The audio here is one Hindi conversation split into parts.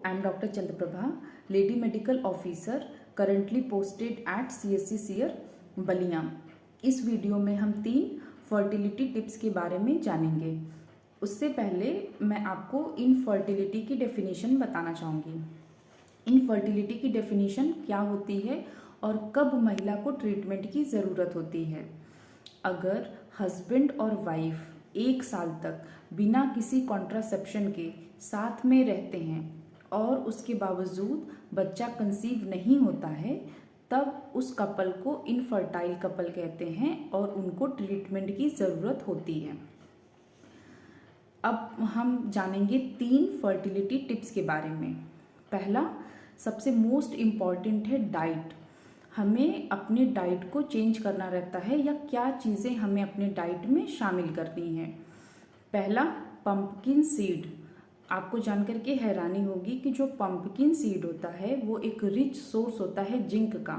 I am Dr. Chandraprabha, Lady Medical Officer, currently posted at CSC Siyar Ballia. इस वीडियो में हम 3 फर्टिलिटी टिप्स के बारे में जानेंगे। उससे पहले मैं आपको इनफर्टिलिटी की डेफिनेशन बताना चाहूँगी। इनफर्टिलिटी की डेफिनेशन क्या होती है और कब महिला को ट्रीटमेंट की ज़रूरत होती है। अगर हस्बैंड और वाइफ 1 साल तक बिना किसी कॉन्ट्रासेप्शन के साथ में रहते हैं और उसके बावजूद बच्चा कंसीव नहीं होता है, तब उस कपल को इनफर्टाइल कपल कहते हैं और उनको ट्रीटमेंट की ज़रूरत होती है। अब हम जानेंगे 3 फर्टिलिटी टिप्स के बारे में। पहला, सबसे मोस्ट इम्पॉर्टेंट है डाइट। हमें अपने डाइट को चेंज करना रहता है या क्या चीज़ें हमें अपने डाइट में शामिल करनी है। पहला, पंपकिन सीड। आपको जानकर के हैरानी होगी कि जो पंपकिन सीड होता है वो एक रिच सोर्स होता है जिंक का,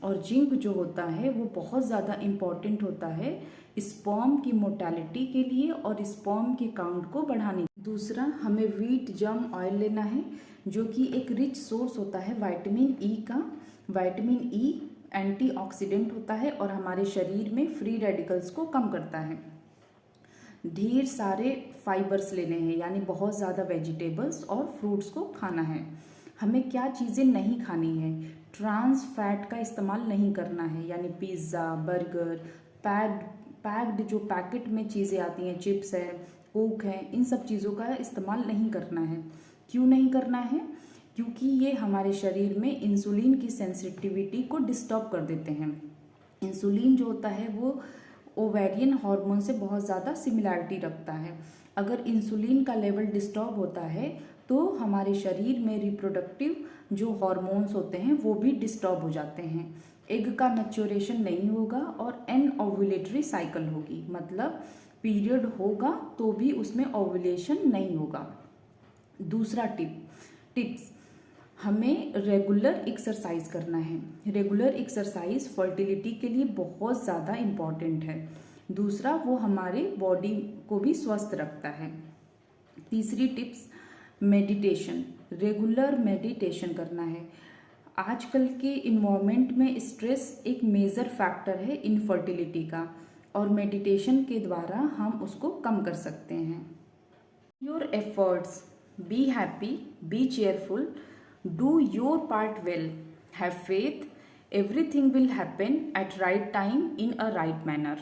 और जिंक जो होता है वो बहुत ज़्यादा इम्पॉर्टेंट होता है स्पर्म की मोर्टेलिटी के लिए और स्पर्म के काउंट को बढ़ाने। दूसरा, हमें व्हीट जर्म ऑयल लेना है जो कि एक रिच सोर्स होता है विटामिन ई का। विटामिन ई एंटीऑक्सीडेंट होता है और हमारे शरीर में फ्री रेडिकल्स को कम करता है। ढेर सारे फाइबर्स लेने हैं, यानी बहुत ज़्यादा वेजिटेबल्स और फ्रूट्स को खाना है। हमें क्या चीज़ें नहीं खानी है, ट्रांस फैट का इस्तेमाल नहीं करना है, यानी पिज़्ज़ा, बर्गर, पैक्ड जो पैकेट में चीज़ें आती हैं, चिप्स है, कोक है, इन सब चीज़ों का इस्तेमाल नहीं करना है। क्यों नहीं करना है? क्योंकि ये हमारे शरीर में इंसुलिन की सेंसिटिविटी को डिस्टर्ब कर देते हैं। इंसुलिन जो होता है वो ओवेरियन हार्मोन से बहुत ज़्यादा सिमिलैरिटी रखता है। अगर इंसुलिन का लेवल डिस्टर्ब होता है तो हमारे शरीर में रिप्रोडक्टिव जो हार्मोन्स होते हैं वो भी डिस्टर्ब हो जाते हैं। एग का मैच्योरेशन नहीं होगा और एन ओव्यूलेटरी साइकिल होगी, मतलब पीरियड होगा तो भी उसमें ओव्यूलेशन नहीं होगा। दूसरा टिप्स, हमें रेगुलर एक्सरसाइज करना है। रेगुलर एक्सरसाइज फर्टिलिटी के लिए बहुत ज़्यादा इम्पॉर्टेंट है। दूसरा, वो हमारे बॉडी को भी स्वस्थ रखता है। तीसरी टिप्स, मेडिटेशन। रेगुलर मेडिटेशन करना है। आजकल के इन्वायरमेंट में स्ट्रेस एक मेजर फैक्टर है इनफर्टिलिटी का, और मेडिटेशन के द्वारा हम उसको कम कर सकते हैं। Your efforts, be happy, B cheerful, do your part well, have faith, everything will happen at right time in a right manner.